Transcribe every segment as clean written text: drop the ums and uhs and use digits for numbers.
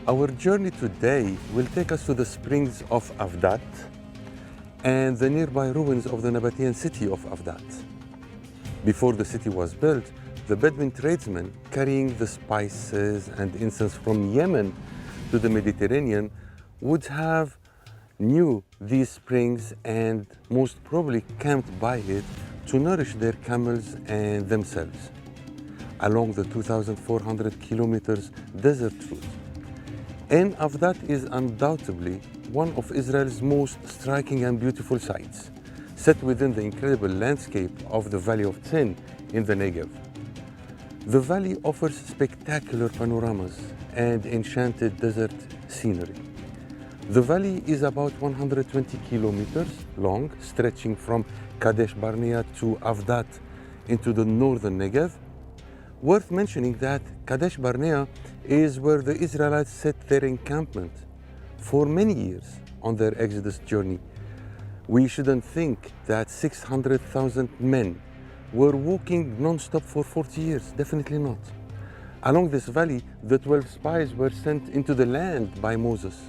Our journey today will take us to the springs of Avdat and the nearby ruins of the Nabatean city of Avdat. Before the city was built, the Bedouin tradesmen carrying the spices and incense from Yemen to the Mediterranean would have knew these springs and most probably camped by it to nourish their camels and themselves along the 2,400 kilometers desert route. And Avdat is undoubtedly one of Israel's most striking and beautiful sites, set within the incredible landscape of the Valley of Tsin in the Negev. The valley offers spectacular panoramas and enchanted desert scenery. The valley is about 120 kilometers long, stretching from Kadesh Barnea to Avdat into the northern Negev. Worth mentioning that Kadesh Barnea is where the Israelites set their encampment for many years on their Exodus journey. We shouldn't think that 600,000 men were walking non-stop for 40 years, definitely not. Along this valley, the 12 spies were sent into the land by Moses,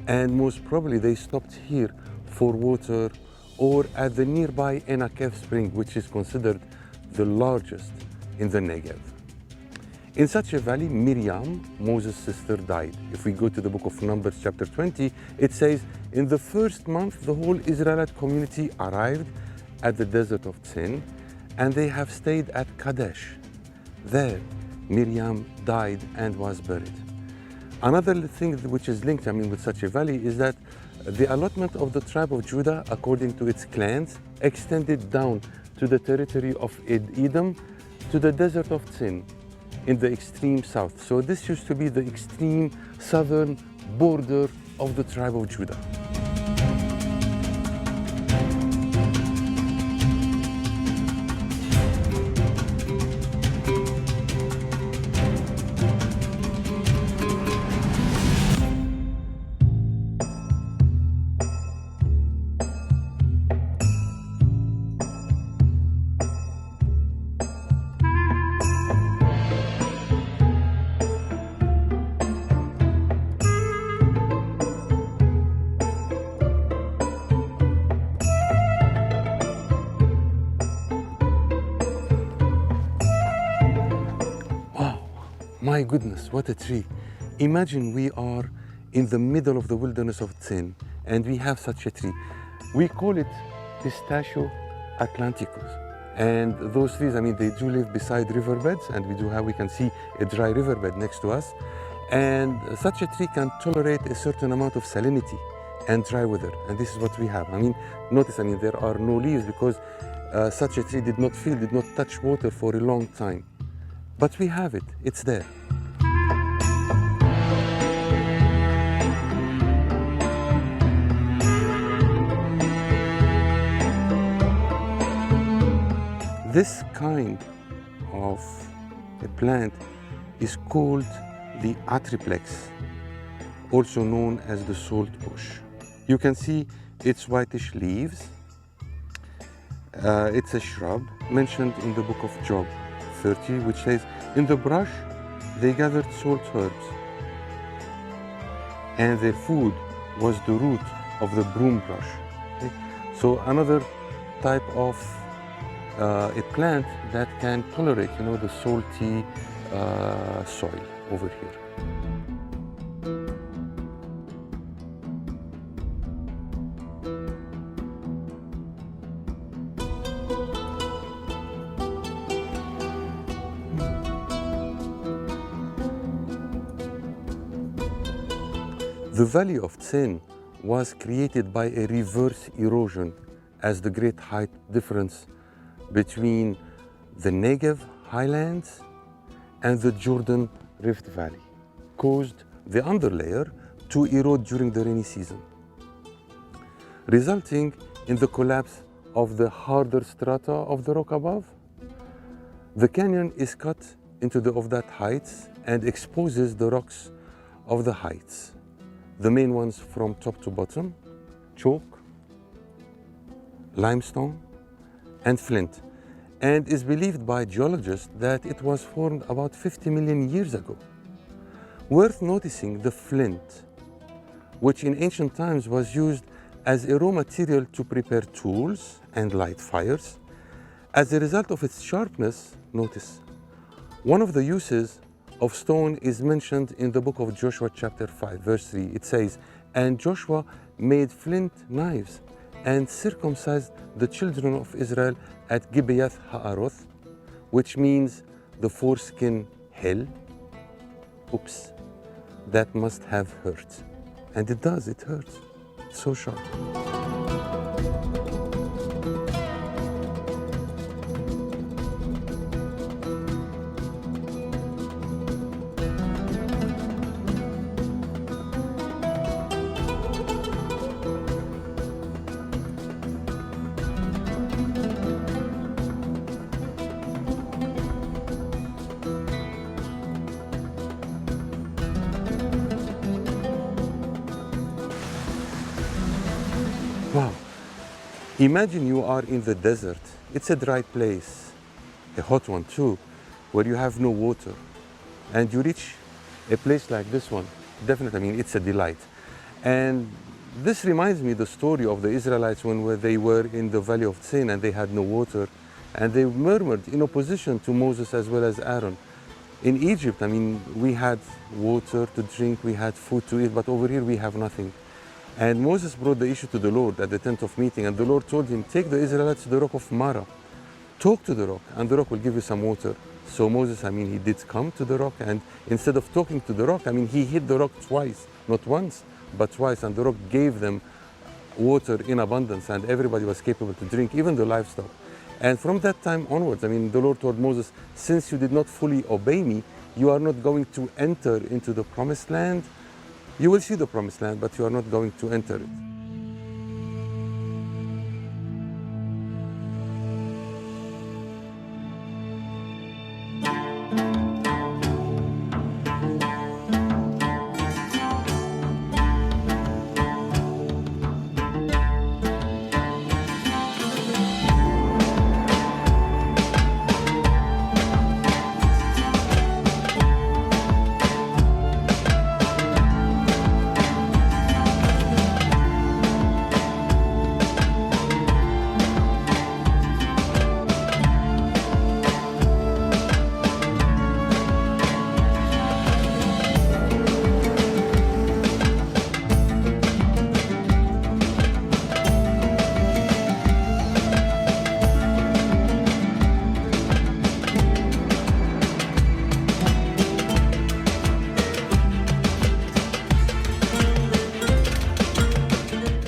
and most probably they stopped here for water or at the nearby Negev spring, which is considered the largest in the Negev. In such a valley, Miriam, Moses' sister, died. If we go to the book of Numbers chapter 20, it says, in the first month, the whole Israelite community arrived at the desert of Tsin, and they have stayed at Kadesh. There, Miriam died and was buried. Another thing which is linked, with such a valley is that the allotment of the tribe of Judah, according to its clans, extended down to the territory of Edom, to the desert of Tsin, in the extreme south. So this used to be the extreme southern border of the tribe of Judah. My goodness, what a tree. Imagine we are in the middle of the wilderness of Tsin and we have such a tree. We call it Pistachio atlanticus. And those trees, they do live beside riverbeds, and we can see a dry riverbed next to us. And such a tree can tolerate a certain amount of salinity and dry weather. And this is what we have. Notice, there are no leaves because such a tree did not touch water for a long time. But we have it, it's there. This kind of a plant is called the atriplex, also known as the salt bush. You can see its whitish leaves. It's a shrub mentioned in the book of Job 30, which says, in the brush they gathered salt herbs, and their food was the root of the broom brush. Okay? So another type of a plant that can tolerate, the salty soil over here. The valley of Tsin was created by a reverse erosion as the great height difference between the Negev highlands and the Jordan Rift Valley caused the underlayer to erode during the rainy season, resulting in the collapse of the harder strata of the rock above. The canyon is cut into the Avdat heights and exposes the rocks of the heights, the main ones from top to bottom: chalk, limestone, and flint, and is believed by geologists that it was formed about 50 million years ago. Worth noticing the flint, which in ancient times was used as a raw material to prepare tools and light fires. As a result of its sharpness, notice, one of the uses of stone is mentioned in the book of Joshua chapter 5, verse 3. It says, "And Joshua made flint knives and circumcised the children of Israel at Gibeath Ha'aroth," which means the foreskin hill. Oops, that must have hurt. And it does, it hurts. It's so sharp. Wow. Imagine you are in the desert. It's a dry place, a hot one too, where you have no water. And you reach a place like this one. Definitely, I mean, it's a delight. And this reminds me the story of the Israelites when they were in the valley of Tsin and they had no water. And they murmured in opposition to Moses as well as Aaron. In Egypt, I mean, we had water to drink, we had food to eat, but over here we have nothing. And Moses brought the issue to the Lord at the tent of meeting, and the Lord told him, "Take the Israelites to the rock of Mara. Talk to the rock, and the rock will give you some water." So Moses, I mean, he did come to the rock, and instead of talking to the rock, I mean, he hit the rock twice, not once, but twice, and the rock gave them water in abundance, and everybody was capable to drink, even the livestock. And from that time onwards, I mean, the Lord told Moses, "Since you did not fully obey me, you are not going to enter into the promised land. You will see the promised land, but you are not going to enter it."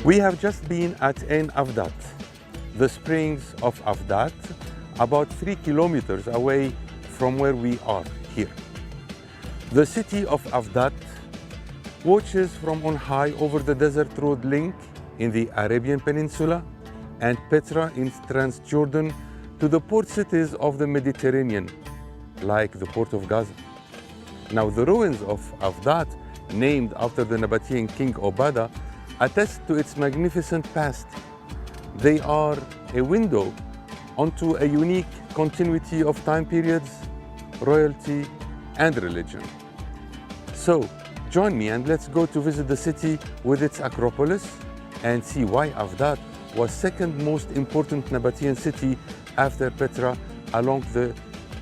We have just been at Avdat, the springs of Avdat, about 3 kilometers away from where we are here. The city of Avdat watches from on high over the desert road link in the Arabian Peninsula and Petra in Transjordan to the port cities of the Mediterranean, like the port of Gaza. Now, the ruins of Avdat, named after the Nabatean king Obada, attest to its magnificent past. They are a window onto a unique continuity of time periods, royalty, and religion. So, join me and let's go to visit the city with its Acropolis and see why Avdat was second most important Nabatean city after Petra along the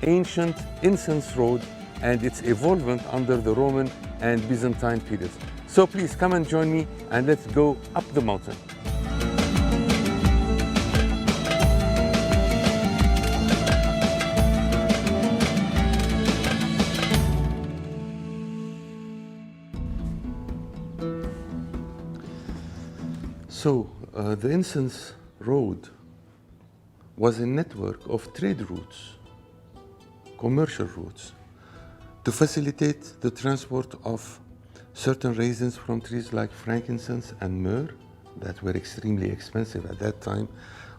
ancient incense road and its evolvement under the Roman and Byzantine periods. So please come and join me and let's go up the mountain. So the incense road was a network of trade routes, commercial routes, to facilitate the transport of certain raisins from trees like frankincense and myrrh that were extremely expensive at that time,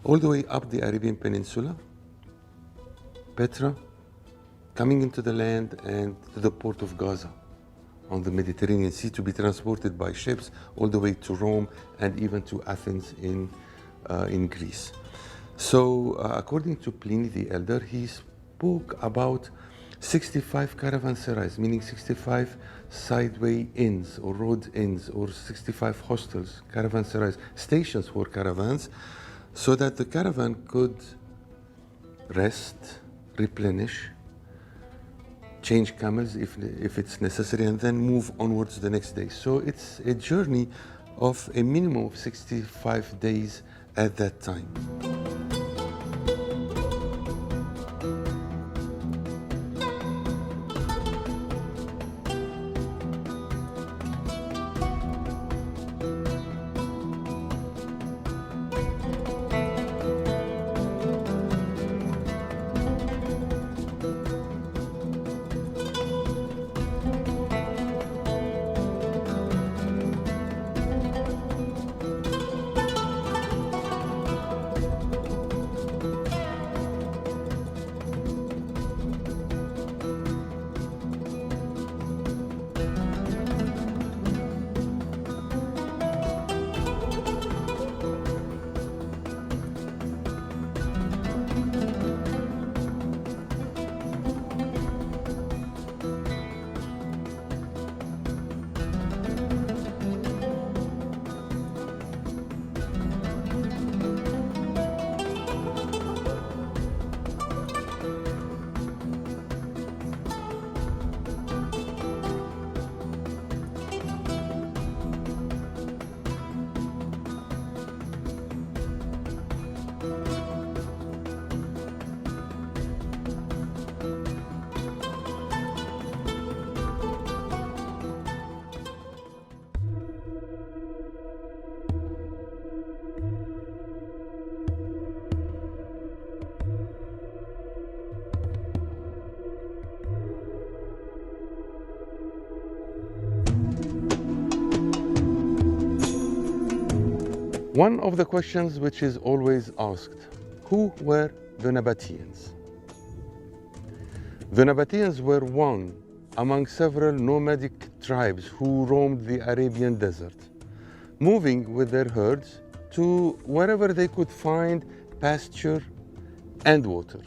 all the way up the Arabian Peninsula, Petra, coming into the land and to the port of Gaza on the Mediterranean Sea to be transported by ships all the way to Rome and even to Athens in Greece. So according to Pliny the Elder, he spoke about 65 caravanserais, meaning 65 sideway inns or road inns, or 65 hostels, caravanserais, stations for caravans, so that the caravan could rest, replenish, change camels if it's necessary, and then move onwards the next day. So it's a journey of a minimum of 65 days at that time. One of the questions which is always asked, who were the Nabateans? The Nabateans were one among several nomadic tribes who roamed the Arabian desert, moving with their herds to wherever they could find pasture and water.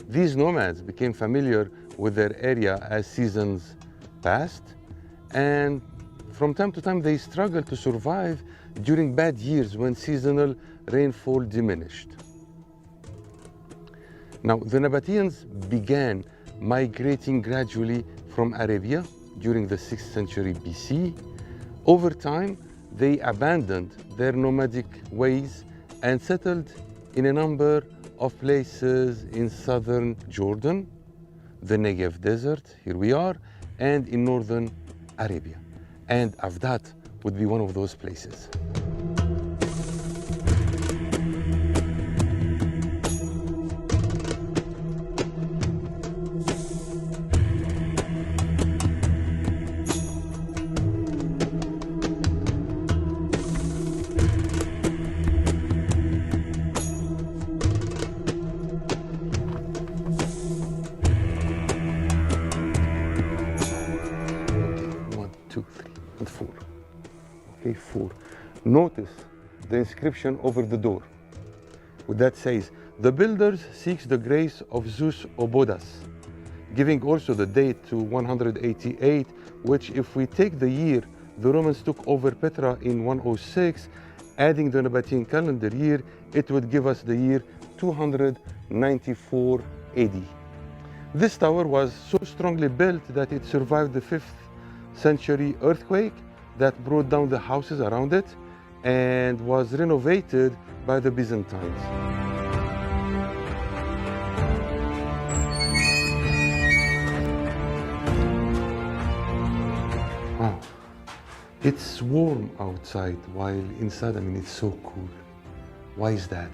These nomads became familiar with their area as seasons passed, and from time to time they struggled to survive during bad years when seasonal rainfall diminished. Now, the Nabateans began migrating gradually from Arabia during the 6th century BC. Over time, they abandoned their nomadic ways and settled in a number of places in southern Jordan, the Negev desert, here we are, and in northern Arabia. And Avdat would be one of those places. Okay, 4. Notice the inscription over the door. That says, the builders seeks the grace of Zeus Obodas, giving also the date to 188, which if we take the year the Romans took over Petra in 106, adding the Nabatean calendar year, it would give us the year 294 AD. This tower was so strongly built that it survived the 5th century earthquake that brought down the houses around it and was renovated by the Byzantines. Wow. It's warm outside while inside, it's so cool. Why is that?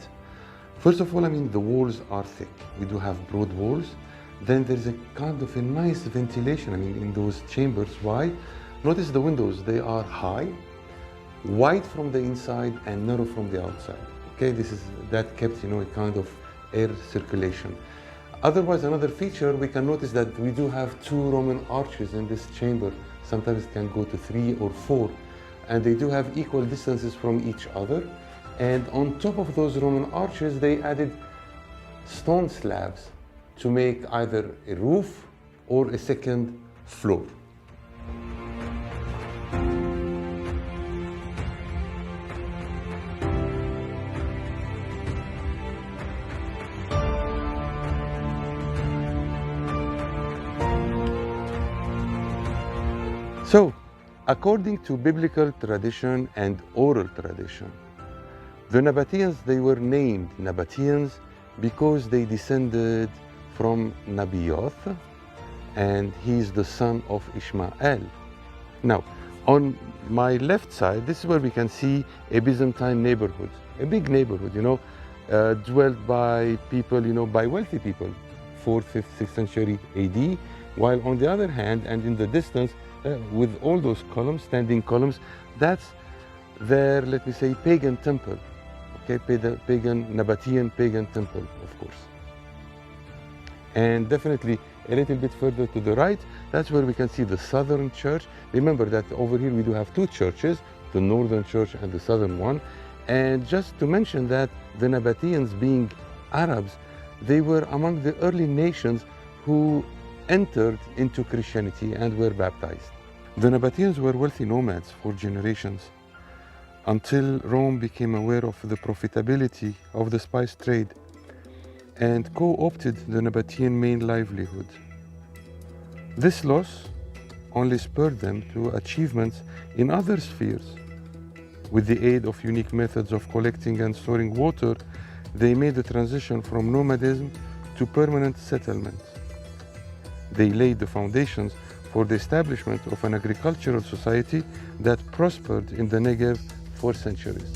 First of all, the walls are thick. We do have broad walls. Then there's a kind of a nice ventilation, in those chambers. Why? Notice the windows, they are high, wide from the inside and narrow from the outside. Okay, that kept, a kind of air circulation. Otherwise, another feature, we can notice that we do have 2 Roman arches in this chamber. Sometimes it can go to 3 or 4, and they do have equal distances from each other. And on top of those Roman arches, they added stone slabs to make either a roof or a second floor. So, according to biblical tradition and oral tradition, the Nabateans, they were named Nabateans because they descended from Negev, and he's the son of Ishmael. Now, on my left side, this is where we can see a Byzantine neighborhood, a big neighborhood, dwelt by people, by wealthy people, 4th, 5th, 6th century AD, while on the other hand, and in the distance, with all those columns, standing columns, that's their, let me say, pagan temple. Okay, Nabatean pagan temple, of course. And definitely a little bit further to the right, that's where we can see the southern church. Remember that over here we do have two churches, the northern church and the southern one. And just to mention that the Nabateans, being Arabs, they were among the early nations who entered into Christianity and were baptized. The Nabateans were wealthy nomads for generations until Rome became aware of the profitability of the spice trade and co-opted the Nabatean main livelihood. This loss only spurred them to achievements in other spheres. With the aid of unique methods of collecting and storing water, they made the transition from nomadism to permanent settlement. They laid the foundations for the establishment of an agricultural society that prospered in the Negev for centuries.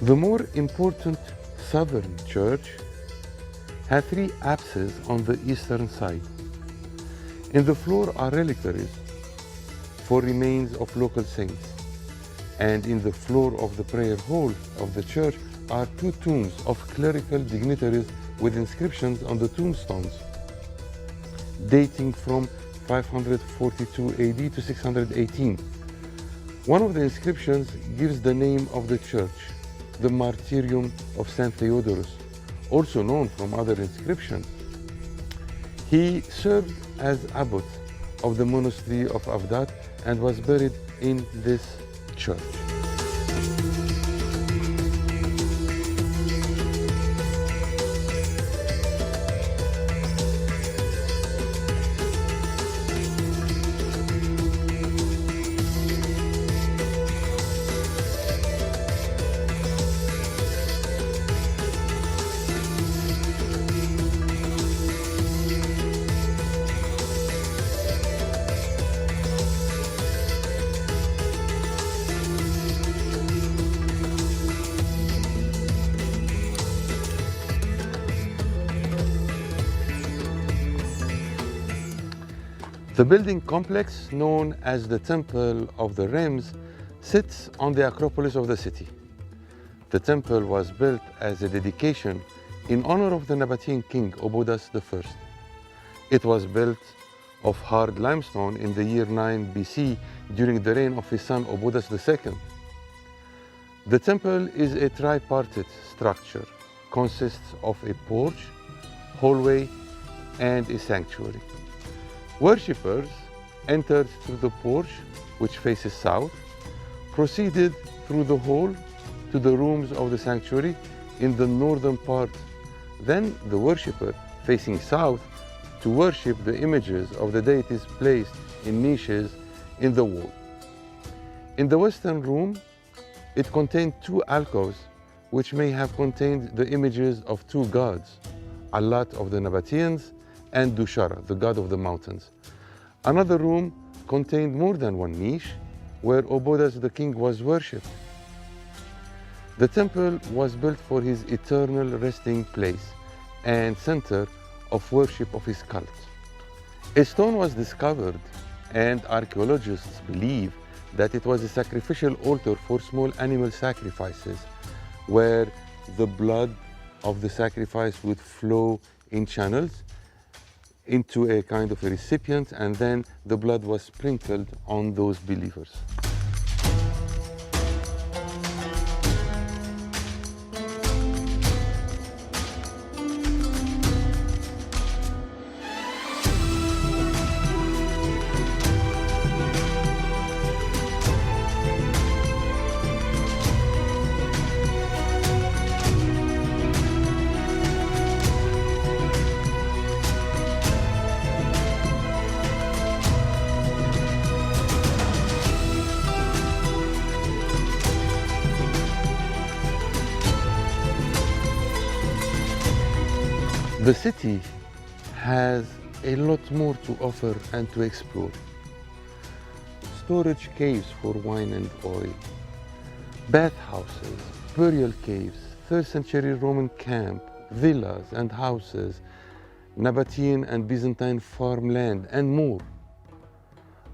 The more important southern church had three apses on the eastern side. In the floor are reliquaries for remains of local saints, and in the floor of the prayer hall of the church are two tombs of clerical dignitaries with inscriptions on the tombstones, dating from 542 AD to 618. One of the inscriptions gives the name of the church, the martyrium of Saint Theodorus, also known from other inscriptions. He served as abbot of the monastery of Avdat and was buried in this church. The building complex, known as the Temple of the Rims, sits on the Acropolis of the city. The temple was built as a dedication in honor of the Nabatean king Obodas I. It was built of hard limestone in the year 9 BC during the reign of his son Obodas II. The temple is a tripartite structure, consists of a porch, hallway, and a sanctuary. Worshippers entered through the porch, which faces south, proceeded through the hall to the rooms of the sanctuary in the northern part. Then the worshipper, facing south, to worship the images of the deities placed in niches in the wall. In the western room, it contained two alcoves, which may have contained the images of two gods, Allat of the Nabateans and Dushara, the god of the mountains. Another room contained more than one niche, where Obodas the king was worshipped. The temple was built for his eternal resting place and center of worship of his cult. A stone was discovered, and archaeologists believe that it was a sacrificial altar for small animal sacrifices, where the blood of the sacrifice would flow in channels into a kind of a recipient, and then the blood was sprinkled on those believers. The city has a lot more to offer and to explore. Storage caves for wine and oil, bathhouses, burial caves, 3rd century Roman camp, villas and houses, Nabatean and Byzantine farmland, and more.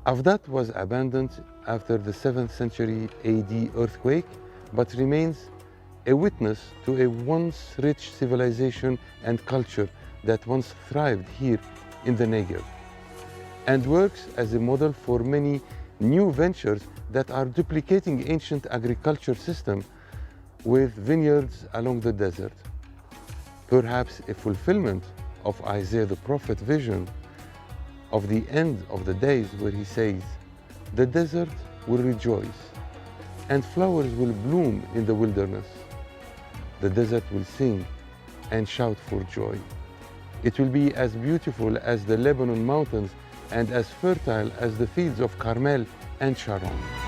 Avdat was abandoned after the 7th century AD earthquake, but remains a witness to a once rich civilization and culture that once thrived here in the Negev, and works as a model for many new ventures that are duplicating ancient agriculture system with vineyards along the desert. Perhaps a fulfillment of Isaiah the prophet vision of the end of the days, where he says, "The desert will rejoice and flowers will bloom in the wilderness. The desert will sing and shout for joy. It will be as beautiful as the Lebanon mountains and as fertile as the fields of Carmel and Sharon."